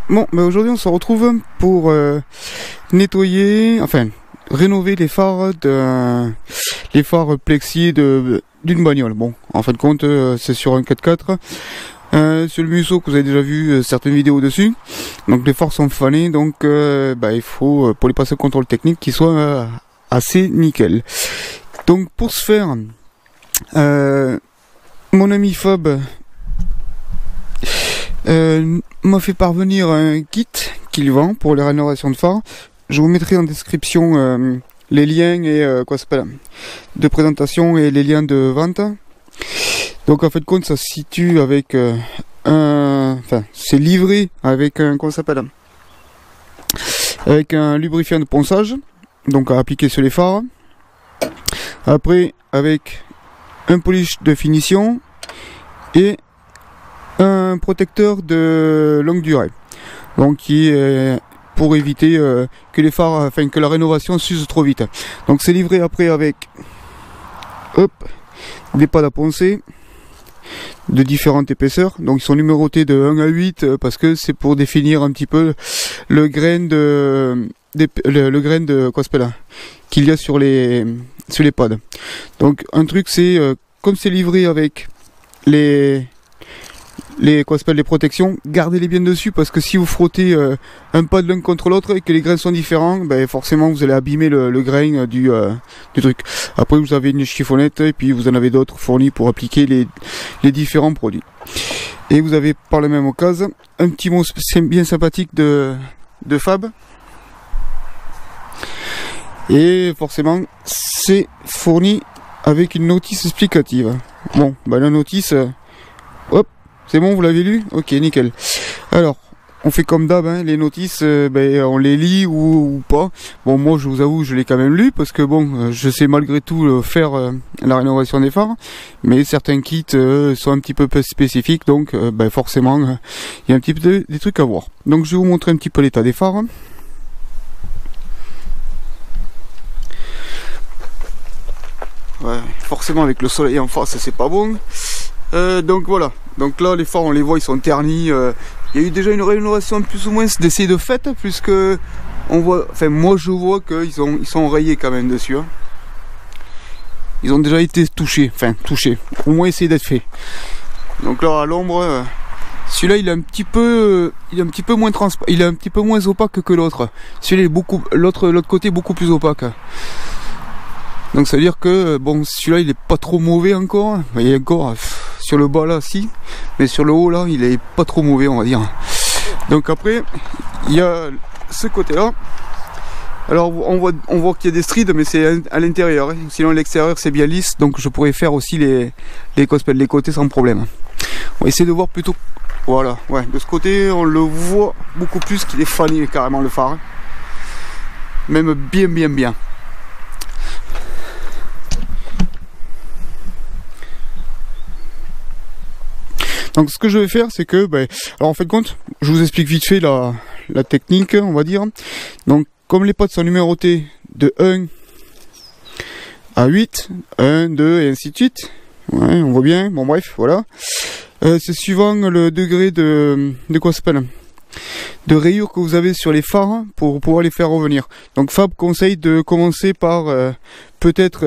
Bon, ben aujourd'hui on se retrouve pour nettoyer, enfin rénover les phares plexi d'une bagnole. Bon, en fin de compte, c'est sur un 4x4. Sur le Musso que vous avez déjà vu certaines vidéos dessus. Donc les phares sont fanés, donc il faut pour les passer au contrôle technique qu'ils soient assez nickel. Donc pour ce faire, mon ami Fab m'a fait parvenir un kit qu'il vend pour les rénovations de phares. Je vous mettrai en description les liens et de présentation et les liens de vente. Donc en fait de compte ça se situe avec c'est livré avec un avec un lubrifiant de ponçage, donc à appliquer sur les phares. Après avec un polish de finition et un protecteur de longue durée, donc qui est pour éviter que les phares, que la rénovation s'use trop vite. Donc c'est livré après avec des pads à poncer de différentes épaisseurs, donc ils sont numérotés de 1 à 8 parce que c'est pour définir un petit peu le grain qu'il y a sur les pads. Donc un truc c'est comme c'est livré avec les protections, gardez-les bien dessus parce que si vous frottez un pad l'un contre l'autre et que les grains sont différents, forcément vous allez abîmer le grain du truc. Après vous avez une chiffonnette et puis vous en avez d'autres fournis pour appliquer les différents produits. Et vous avez par la même occasion un petit mot bien sympathique de Fab. Et forcément c'est fourni avec une notice explicative. Bon, la notice, c'est bon, vous l'avez lu? Ok, nickel. Alors, on fait comme d'hab, les notices, on les lit ou pas. Bon, moi, je vous avoue, je l'ai quand même lu, parce que bon, je sais malgré tout faire la rénovation des phares, mais certains kits sont un petit peu spécifiques, donc forcément, il y a un petit peu des trucs à voir. Donc, je vais vous montrer un petit peu l'état des phares. Ouais, forcément, avec le soleil en face, c'est pas bon. Donc voilà, donc là les phares on les voit, ils sont ternis. Il y a eu déjà une rénovation plus ou moins d'essai de fête, puisque on voit, moi je vois qu'ils sont rayés quand même dessus. Ils ont déjà été touchés, au moins essayé d'être fait. Donc là à l'ombre, celui-là il est un petit peu moins transparent, il est un petit peu moins opaque que l'autre. Celui-là est l'autre côté beaucoup plus opaque. Donc ça veut dire que bon, celui-là il est pas trop mauvais encore. Il y a encore sur le bas là si, mais sur le haut là il est pas trop mauvais on va dire. Donc après il y a ce côté là. Alors on voit qu'il y a des strides, mais c'est à l'intérieur. Sinon l'extérieur c'est bien lisse, donc je pourrais faire aussi les côtés sans problème. On va essayer de voir plutôt. Voilà, ouais, de ce côté on le voit beaucoup plus qu'il est fané carrément le phare. Même bien. Donc ce que je vais faire c'est que, alors en fait compte, je vous explique vite fait la technique on va dire. Donc comme les pads sont numérotés de 1 à 8, 1, 2 et ainsi de suite. Ouais, on voit bien, bon bref, voilà. C'est suivant le degré de rayures que vous avez sur les phares pour pouvoir les faire revenir. Donc Fab conseille de commencer par peut-être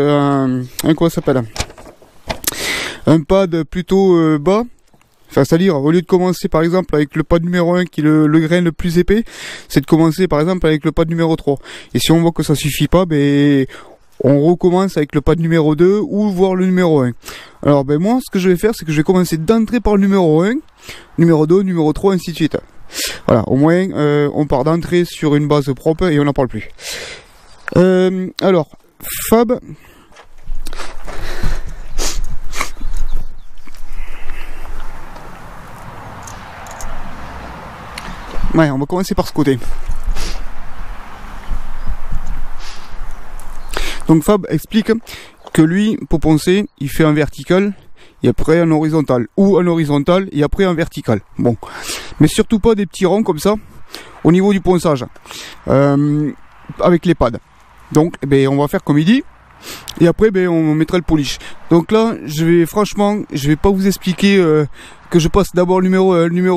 un pad plutôt bas. C'est-à-dire, au lieu de commencer par exemple avec le pad numéro 1 qui est le grain le plus épais, c'est de commencer par exemple avec le pad numéro 3. Et si on voit que ça suffit pas, on recommence avec le pad numéro 2 ou voire le numéro 1. Alors moi, ce que je vais faire, c'est que je vais commencer d'entrer par le numéro 1, numéro 2, numéro 3, ainsi de suite. Voilà, au moins on part d'entrée sur une base propre et on n'en parle plus. Alors, Fab... Ouais, on va commencer par ce côté. Donc Fab explique que lui, pour poncer, il fait un vertical et après un horizontal. Ou un horizontal et après un vertical. Bon. Mais surtout pas des petits ronds comme ça au niveau du ponçage. Avec les pads. Donc on va faire comme il dit. et après ben, on mettra le polish. Donc là franchement je vais pas vous expliquer que je passe d'abord numéro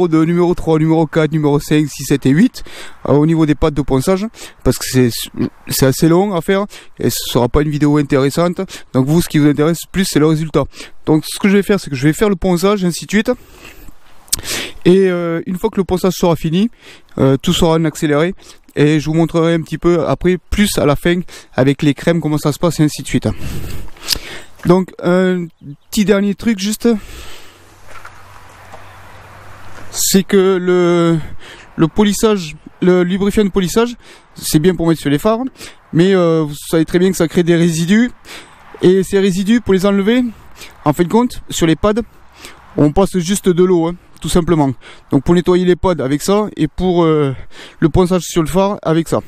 2, numéro 3, numéro 4, numéro 5, 6, 7 et 8 au niveau des pattes de ponçage, parce que c'est assez long à faire et ce sera pas une vidéo intéressante. Donc vous, ce qui vous intéresse plus, c'est le résultat. Donc ce que je vais faire, c'est que je vais faire le ponçage, ainsi de suite. Et une fois que le ponçage sera fini, tout sera en accéléré et je vous montrerai un petit peu après, plus à la fin, avec les crèmes, comment ça se passe et ainsi de suite. Donc un petit dernier truc juste, c'est que le polissage, le lubrifiant de polissage, c'est bien pour mettre sur les phares, mais vous savez très bien que ça crée des résidus, et ces résidus, pour les enlever, en fin de compte, sur les pads, on passe juste de l'eau, hein, tout simplement. Donc pour nettoyer les pads avec ça, et pour le ponçage sur le phare avec ça.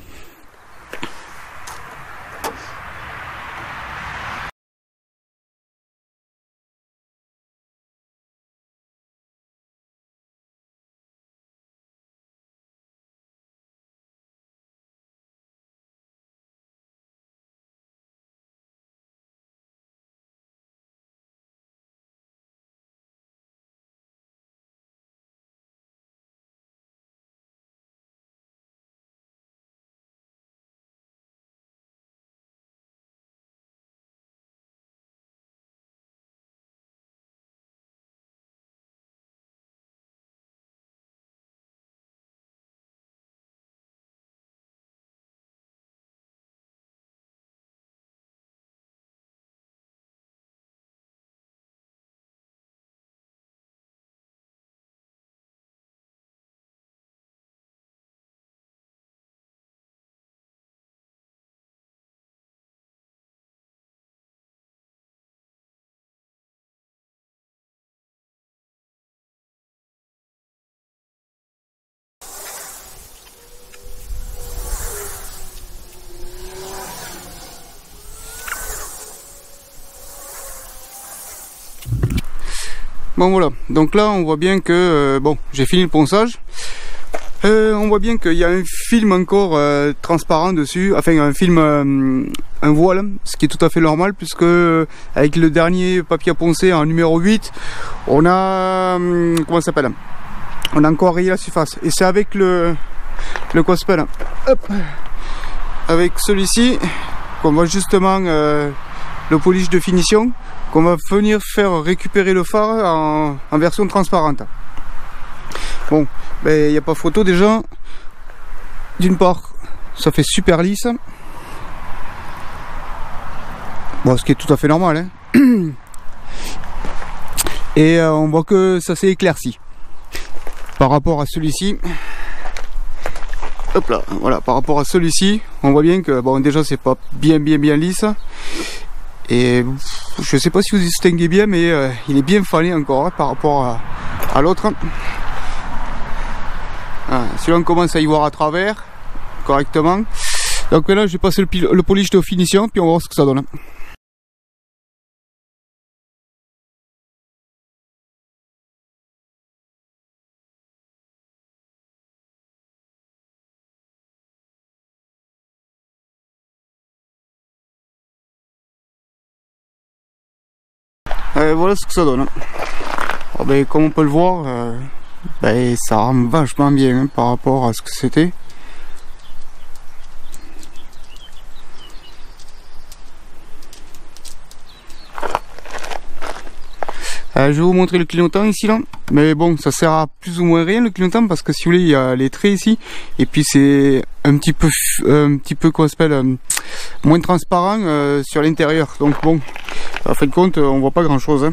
Bon voilà, donc là on voit bien que bon, j'ai fini le ponçage. On voit bien qu'il y a un film encore transparent dessus, enfin un film, un voile, ce qui est tout à fait normal, puisque avec le dernier papier à poncer en numéro 8, on a, comment ça s'appelle, on a encore rayé la surface, et c'est avec le quoi s'appelle, hop, avec celui-ci qu'on va justement le polish de finition, qu'on va venir faire récupérer le phare en version transparente. Bon, ben il n'y a pas photo déjà. D'une part, ça fait super lisse. Bon, ce qui est tout à fait normal, hein. Et on voit que ça s'est éclairci par rapport à celui-ci. Hop là, voilà, par rapport à celui-ci, on voit bien que bon, déjà c'est pas bien lisse. Et je sais pas si vous distinguez bien, mais il est bien fané encore, hein, par rapport à l'autre. Ah, celui-là on commence à y voir à travers correctement. Donc là je vais passer le polish de finition, puis on va voir ce que ça donne. Voilà ce que ça donne. Alors, ben, comme on peut le voir, ben, ça rend vachement bien, hein, par rapport à ce que c'était. Je vais vous montrer le clignotant ici là, mais bon, ça sert à plus ou moins rien le clignotant, parce que si vous voulez, il y a les traits ici, et puis c'est un petit peu quoi s'appelle, moins transparent sur l'intérieur. Donc bon, en fin de compte, on voit pas grand chose, hein.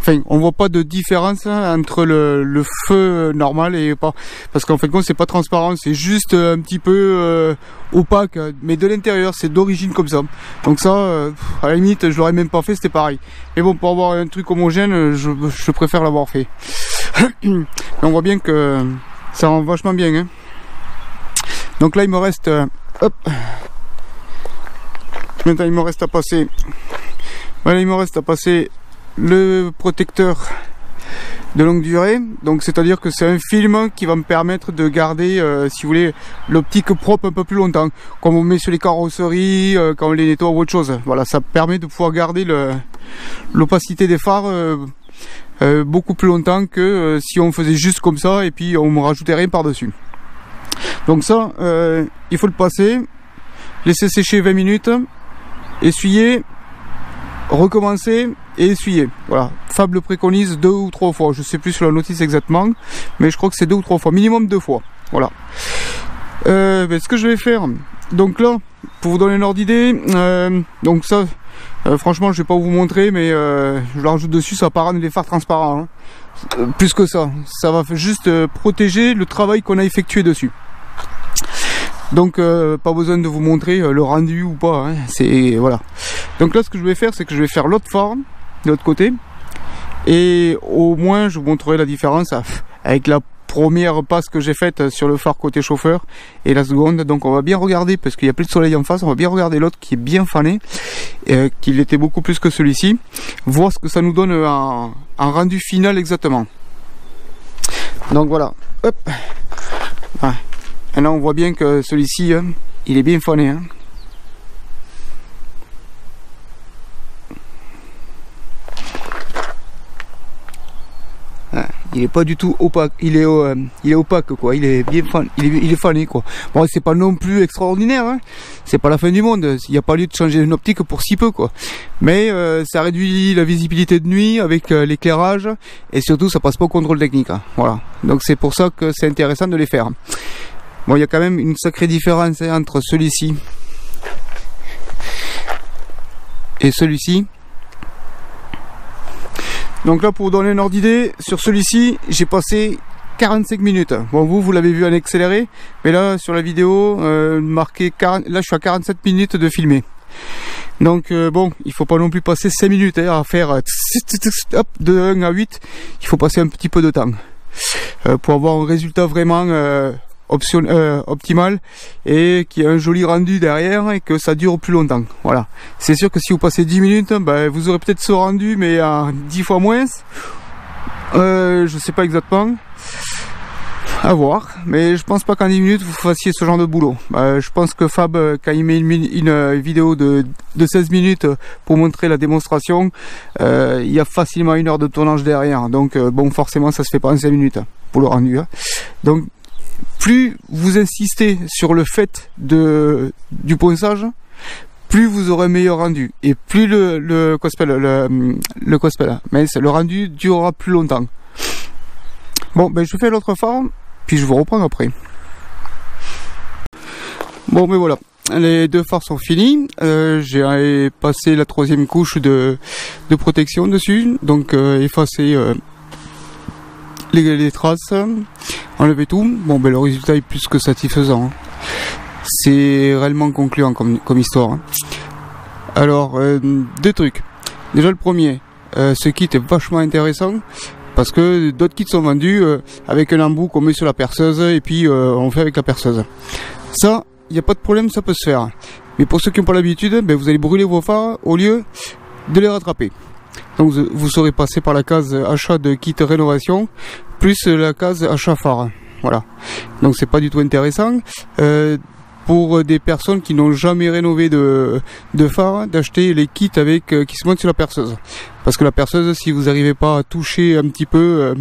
Enfin, on voit pas de différence entre le feu normal et pas, parce qu'en fin de compte c'est pas transparent, c'est juste un petit peu opaque, mais de l'intérieur c'est d'origine comme ça. Donc ça, à la limite, je l'aurais même pas fait, c'était pareil. Mais bon, pour avoir un truc homogène, je préfère l'avoir fait. Mais on voit bien que ça rend vachement bien, hein. Donc là il me reste, hop. Maintenant il me reste à passer. Voilà, il me reste à passer le protecteur de longue durée. Donc c'est-à-dire que c'est un film qui va me permettre de garder, si vous voulez, l'optique propre un peu plus longtemps. Comme on met sur les carrosseries, quand on les nettoie ou autre chose. Voilà, ça permet de pouvoir garder l'opacité des phares beaucoup plus longtemps que si on faisait juste comme ça et puis on ne rajoutait rien par-dessus. Donc ça, il faut le passer, laisser sécher 20 minutes, essuyer, recommencer et essuyer. Voilà, Fab le préconise 2 ou 3 fois, je sais plus sur la notice exactement, mais je crois que c'est 2 ou 3 fois, minimum 2 fois. Voilà. Ce que je vais faire, donc là, pour vous donner un ordre d'idée, donc ça, franchement je vais pas vous montrer, mais je le rajoute dessus, ça va pas rendre les phares transparents, hein. Plus que ça va juste protéger le travail qu'on a effectué dessus. Donc pas besoin de vous montrer le rendu ou pas, hein. C'est voilà. Donc là ce que je vais faire, c'est que je vais faire l'autre phare de l'autre côté, et au moins je vous montrerai la différence avec la première passe que j'ai faite sur le phare côté chauffeur et la seconde. Donc on va bien regarder, parce qu'il n'y a plus de soleil en face, on va bien regarder l'autre qui est bien fané, qu'il était beaucoup plus que celui-ci, voir ce que ça nous donne en rendu final exactement. Donc voilà, hop. Ouais. Et là on voit bien que celui-ci, il est bien fané, hein. Il est pas du tout opaque, il est opaque quoi, il est bien fan, il est fané quoi. Bon, c'est pas non plus extraordinaire, hein. C'est pas la fin du monde, il n'y a pas lieu de changer une optique pour si peu quoi. Mais ça réduit la visibilité de nuit avec l'éclairage, et surtout ça passe pas au contrôle technique, hein. Voilà, donc c'est pour ça que c'est intéressant de les faire. Bon, il y a quand même une sacrée différence, hein, entre celui-ci et celui-ci. Donc là, pour vous donner un ordre d'idée, sur celui-ci, j'ai passé 45 minutes. Bon, vous l'avez vu en accéléré, mais là, sur la vidéo, marqué 40, là, je suis à 47 minutes de filmer. Donc, bon, il faut pas non plus passer 5 minutes, hein, à faire hop, de 1 à 8. Il faut passer un petit peu de temps pour avoir un résultat vraiment optimal, et qui a un joli rendu derrière et que ça dure plus longtemps. Voilà, c'est sûr que si vous passez 10 minutes, ben, vous aurez peut-être ce rendu, mais à 10 fois moins. Je sais pas exactement, à voir, mais je pense pas qu'en 10 minutes vous fassiez ce genre de boulot. Je pense que Fab, quand il met une vidéo de 16 minutes pour montrer la démonstration, il y a facilement 1 heure de tournage derrière, donc bon, forcément ça se fait pas en 5 minutes pour le rendu, hein. Donc plus vous insistez sur le fait du ponçage, plus vous aurez un meilleur rendu, et plus le rendu durera plus longtemps. Bon, ben je fais l'autre phare, puis je vous reprends après. Bon, ben voilà, les 2 phares sont finis. J'ai passé la 3e couche de protection dessus, donc effacer les traces, enlever tout. Bon, ben le résultat est plus que satisfaisant, hein. C'est réellement concluant comme histoire, hein. Alors, 2 trucs. Déjà le premier, ce kit est vachement intéressant, parce que d'autres kits sont vendus avec un embout qu'on met sur la perceuse, et puis on fait avec la perceuse. Ça, il n'y a pas de problème, ça peut se faire. Mais pour ceux qui n'ont pas l'habitude, ben, vous allez brûler vos phares au lieu de les rattraper. Donc vous serez passé par la case achat de kit rénovation plus la case achat phare. Voilà. Donc c'est pas du tout intéressant pour des personnes qui n'ont jamais rénové de phare, d'acheter les kits avec qui se montent sur la perceuse. Parce que la perceuse, si vous n'arrivez pas à toucher un petit peu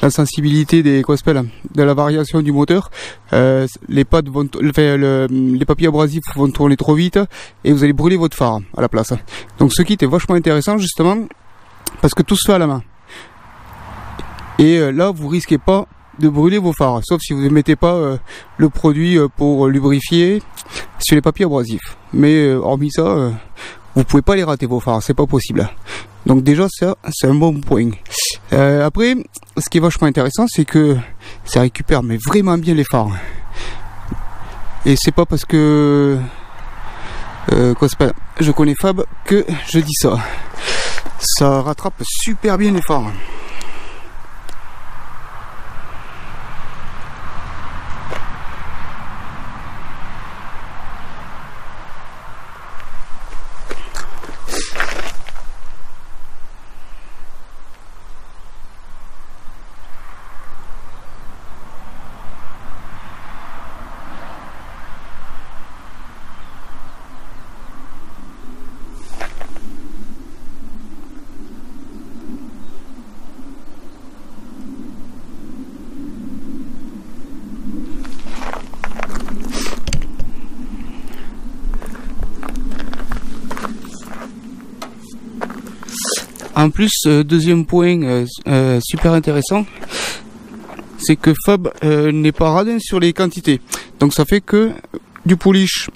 la sensibilité de la variation du moteur, les pattes vont, les papiers abrasifs vont tourner trop vite et vous allez brûler votre phare à la place. Donc ce kit est vachement intéressant justement parce que tout se fait à la main. Et là, vous risquez pas de brûler vos phares, sauf si vous ne mettez pas le produit pour lubrifier sur les papiers abrasifs. Mais hormis ça, vous pouvez pas les rater vos phares, c'est pas possible. Donc déjà ça, c'est un bon point. Après, ce qui est vachement intéressant, c'est que ça récupère mais vraiment bien les phares. Et c'est pas parce que je connais Fab que je dis ça. Ça rattrape super bien les phares. En plus, deuxième point super intéressant, c'est que Fab n'est pas radin sur les quantités. Donc ça fait que du polish,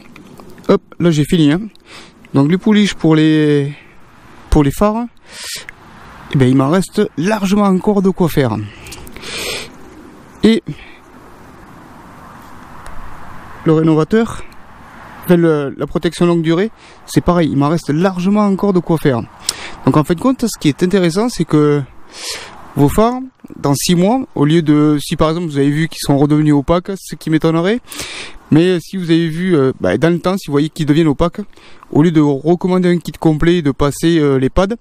hop, là j'ai fini. Hein. Donc du polish pour les phares, eh ben, il m'en reste largement encore de quoi faire. Et le rénovateur, enfin la protection longue durée, c'est pareil, il m'en reste largement encore de quoi faire. Donc en fin de compte, ce qui est intéressant, c'est que vos phares, dans 6 mois, au lieu de, si par exemple vous avez vu qu'ils sont redevenus opaques, ce qui m'étonnerait, mais si vous avez vu dans le temps, si vous voyez qu'ils deviennent opaques, au lieu de recommander un kit complet et de passer les pads,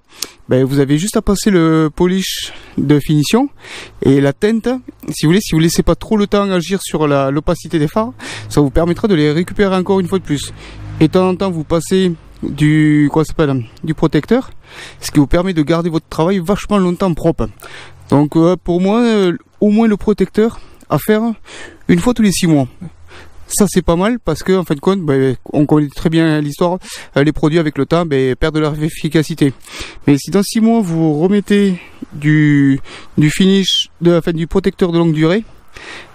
vous avez juste à passer le polish de finition et la teinte. Si vous laissez pas trop le temps agir sur l'opacité des phares, ça vous permettra de les récupérer encore une fois de plus. Et de temps en temps, vous passez du protecteur, ce qui vous permet de garder votre travail vachement longtemps propre. Donc pour moi, au moins le protecteur à faire une fois tous les 6 mois. Ça c'est pas mal parce que en fin de compte, on connaît très bien l'histoire, les produits avec le temps perdent leur efficacité. Mais si dans 6 mois vous remettez du finish, du protecteur de longue durée,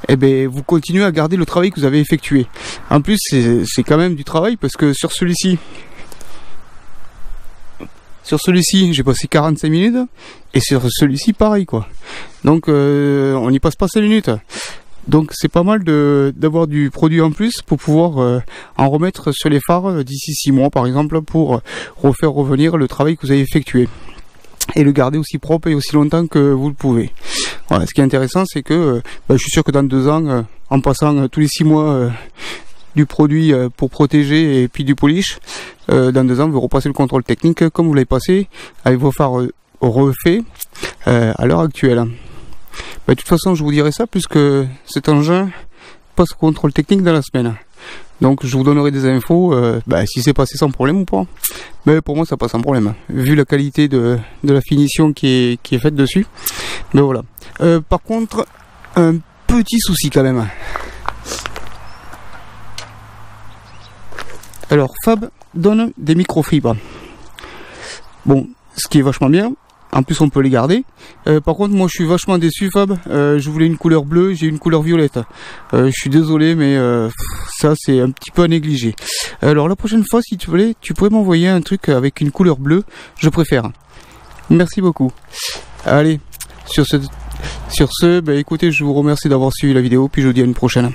vous continuez à garder le travail que vous avez effectué. En plus c'est quand même du travail parce que sur celui-ci j'ai passé 45 minutes et sur celui-ci pareil quoi. Donc on n'y passe pas 5 minutes. Donc c'est pas mal d'avoir du produit en plus pour pouvoir en remettre sur les phares d'ici 6 mois par exemple, pour refaire revenir le travail que vous avez effectué et le garder aussi propre et aussi longtemps que vous le pouvez. Voilà, ce qui est intéressant, c'est que je suis sûr que dans 2 ans, en passant tous les 6 mois du produit pour protéger et puis du polish, dans 2 ans vous repassez le contrôle technique comme vous l'avez passé avec vos phares refaits à l'heure actuelle. De toute façon je vous dirai ça puisque cet engin passe au contrôle technique dans la semaine. Donc je vous donnerai des infos si c'est passé sans problème ou pas. Mais pour moi ça passe sans problème, vu la qualité de la finition qui est faite dessus. Mais voilà. Par contre, un petit souci quand même. Alors Fab donne des microfibres. Bon, ce qui est vachement bien. En plus on peut les garder. Par contre moi je suis vachement déçu Fab. Je voulais une couleur bleue, j'ai une couleur violette. Je suis désolé mais ça c'est un petit peu à négliger. Alors la prochaine fois si tu voulais, tu pourrais m'envoyer un truc avec une couleur bleue, je préfère. Merci beaucoup. Allez, sur ce, écoutez, je vous remercie d'avoir suivi la vidéo, puis je vous dis à une prochaine.